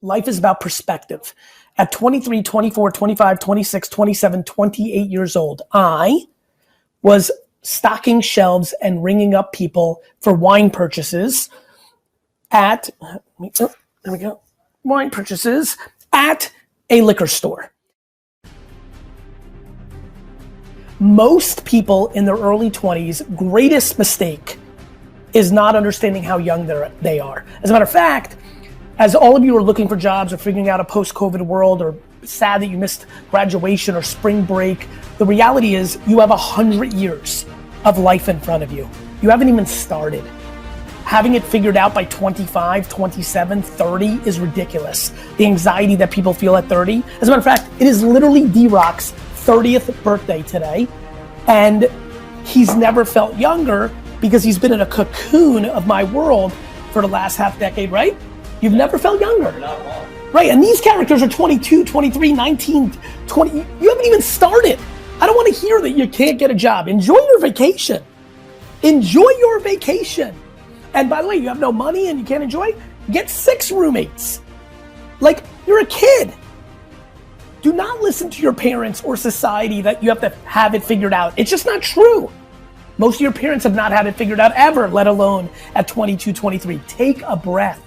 Life is about perspective. At 23, 24, 25, 26, 27, 28 years old, I was stocking shelves and ringing up people for wine purchases at, there we go, wine purchases at a liquor store. Most people in their early 20s, greatest mistake is not understanding how young they are. As a matter of fact, as all of you are looking for jobs or figuring out a post-COVID world or sad that you missed graduation or spring break, the reality is you have 100 years of life in front of you. You haven't even started. Having it figured out by 25, 27, 30 is ridiculous. The anxiety that people feel at 30. As a matter of fact, it is literally D-Rock's 30th birthday today, and he's never felt younger because he's been in a cocoon of my world for the last half decade, right? You've never felt younger. Right, and these characters are 22, 23, 19, 20. You haven't even started. I don't want to hear that you can't get a job. Enjoy your vacation. Enjoy your vacation. And by the way, you have no money and you can't enjoy? Get 6 roommates. Like, you're a kid. Do not listen to your parents or society that you have to have it figured out. It's just not true. Most of your parents have not had it figured out ever, let alone at 22, 23. Take a breath.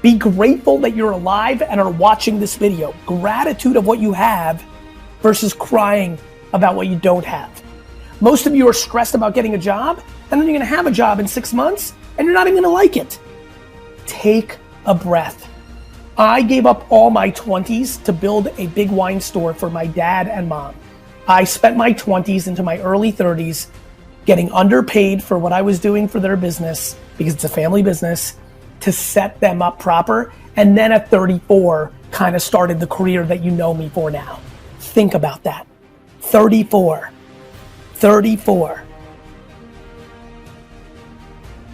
Be grateful that you're alive and are watching this video. Gratitude of what you have versus crying about what you don't have. Most of you are stressed about getting a job, and then you're gonna have a job in 6 months, and you're not even gonna like it. Take a breath. I gave up all my 20s to build a big wine store for my dad and mom. I spent my 20s into my early 30s getting underpaid for what I was doing for their business, because it's a family business, to set them up proper. And then at 34, kind of started the career that you know me for now. Think about that. 34.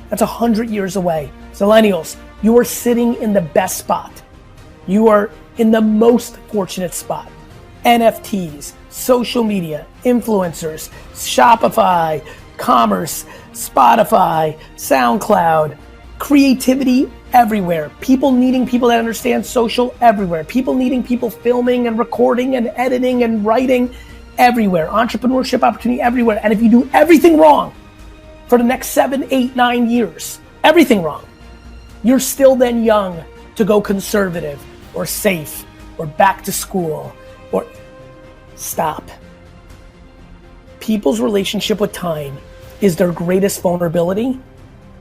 That's 100 years away. Millennials, you are sitting in the best spot. You are in the most fortunate spot. NFTs, social media, influencers, Shopify, commerce, Spotify, SoundCloud, creativity everywhere. People needing people that understand social everywhere. People needing people filming and recording and editing and writing everywhere. Entrepreneurship opportunity everywhere. And if you do everything wrong for the next 7, 8, 9 years, everything wrong, you're still then young to go conservative or safe or back to school or stop. People's relationship with time is their greatest vulnerability.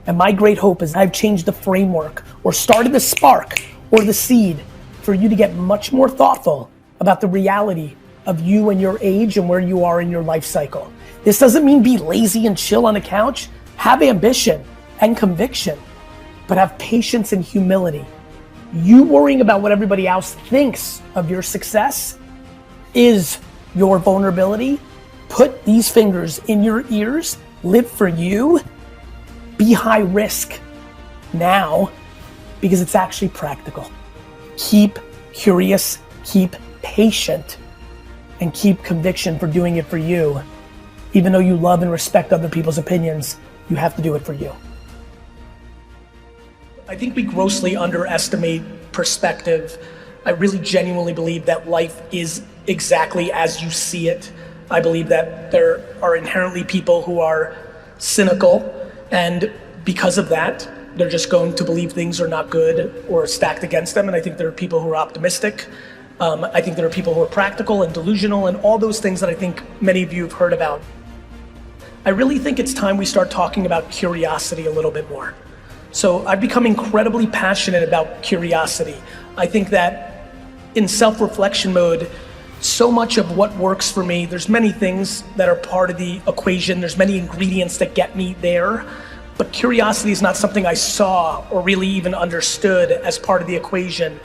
And my great hope is I've changed the framework or started the spark or the seed for you to get much more thoughtful about the reality of you and your age and where you are in your life cycle. This doesn't mean be lazy and chill on the couch. Have ambition and conviction, but have patience and humility. You worrying about what everybody else thinks of your success is your vulnerability. Put these fingers in your ears, live for you. Be high risk now because it's actually practical. Keep curious, keep patient, and keep conviction for doing it for you. Even though you love and respect other people's opinions, you have to do it for you. I think we grossly underestimate perspective. I really genuinely believe that life is exactly as you see it. I believe that there are inherently people who are cynical, and because of that, they're just going to believe things are not good or stacked against them. And I think there are people who are optimistic. I think there are people who are practical and delusional and all those things that I think many of you have heard about. I really think it's time we start talking about curiosity a little bit more. So I've become incredibly passionate about curiosity. I think that in self-reflection mode, so much of what works for me, there's many things that are part of the equation, there's many ingredients that get me there, but curiosity is not something I saw or really even understood as part of the equation.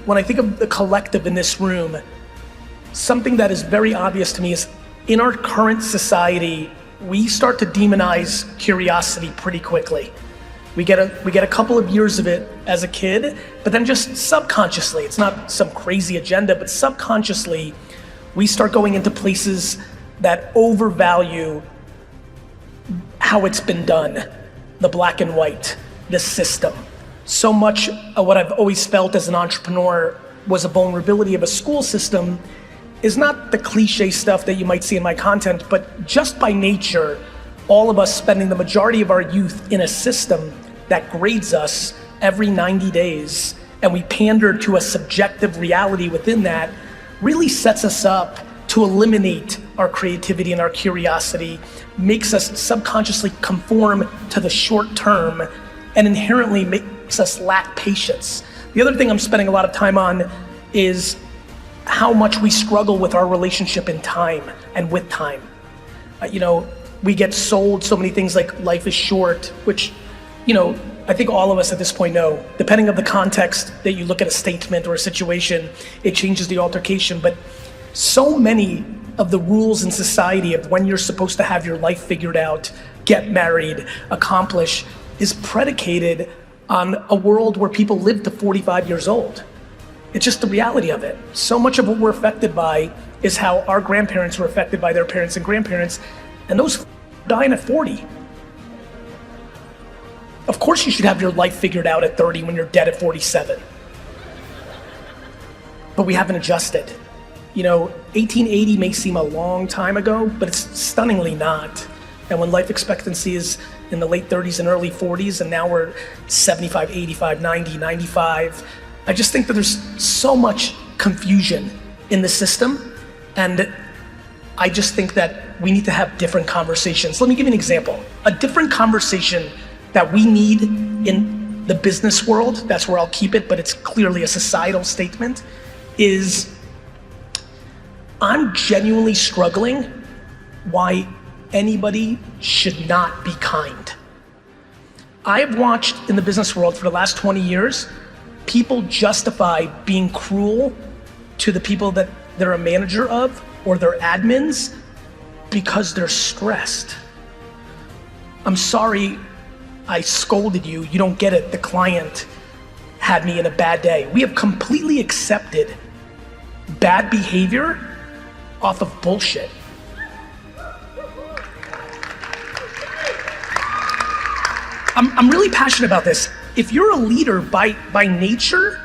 When I think of the collective in this room, something that is very obvious to me is in our current society, we start to demonize curiosity pretty quickly. We get a couple of years of it as a kid, but then just subconsciously, it's not some crazy agenda, but subconsciously, we start going into places that overvalue how it's been done, the black and white, the system. so much of what I've always felt as an entrepreneur was a vulnerability of a school system is not the cliche stuff that you might see in my content, but just by nature, all of us spending the majority of our youth in a system that grades us every 90 days, and we pander to a subjective reality within that, really sets us up to eliminate our creativity and our curiosity, makes us subconsciously conform to the short term, and inherently makes us lack patience. The other thing I'm spending a lot of time on is how much we struggle with our relationship in time and with time. We get sold so many things like life is short, which, I think all of us at this point know, depending on the context that you look at a statement or a situation, it changes the altercation. But so many of the rules in society of when you're supposed to have your life figured out, get married, accomplish, is predicated on a world where people live to 45 years old. It's just the reality of it. So much of what we're affected by is how our grandparents were affected by their parents and grandparents, and those dying at 40. Of course you should have your life figured out at 30 when you're dead at 47. But we haven't adjusted. 1880 may seem a long time ago, but it's stunningly not. And when life expectancy is in the late 30s and early 40s, and now we're 75, 85, 90, 95, I just think that there's so much confusion in the system, and I just think that we need to have different conversations. Let me give you an example. A different conversation that we need in the business world, that's where I'll keep it, but it's clearly a societal statement, is I'm genuinely struggling why anybody should not be kind. I've watched in the business world for the last 20 years, people justify being cruel to the people that they're a manager of or their admins because they're stressed. I'm sorry I scolded you, you don't get it, the client had me in a bad day. We have completely accepted bad behavior off of bullshit. I'm really passionate about this. If you're a leader by nature,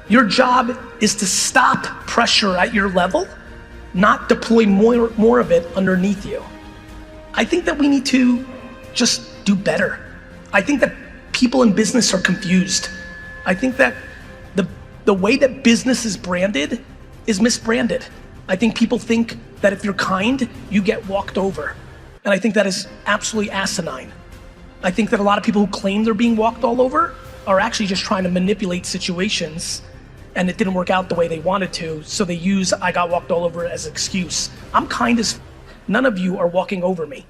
your job is to stop pressure at your level, not deploy more of it underneath you. I think that we need to just do better. I think that people in business are confused. I think that the way that business is branded is misbranded. I think people think that if you're kind, you get walked over. And I think that is absolutely asinine. I think that a lot of people who claim they're being walked all over are actually just trying to manipulate situations, and it didn't work out the way they wanted to, so they use I got walked all over as an excuse. I'm kind as none of you are walking over me.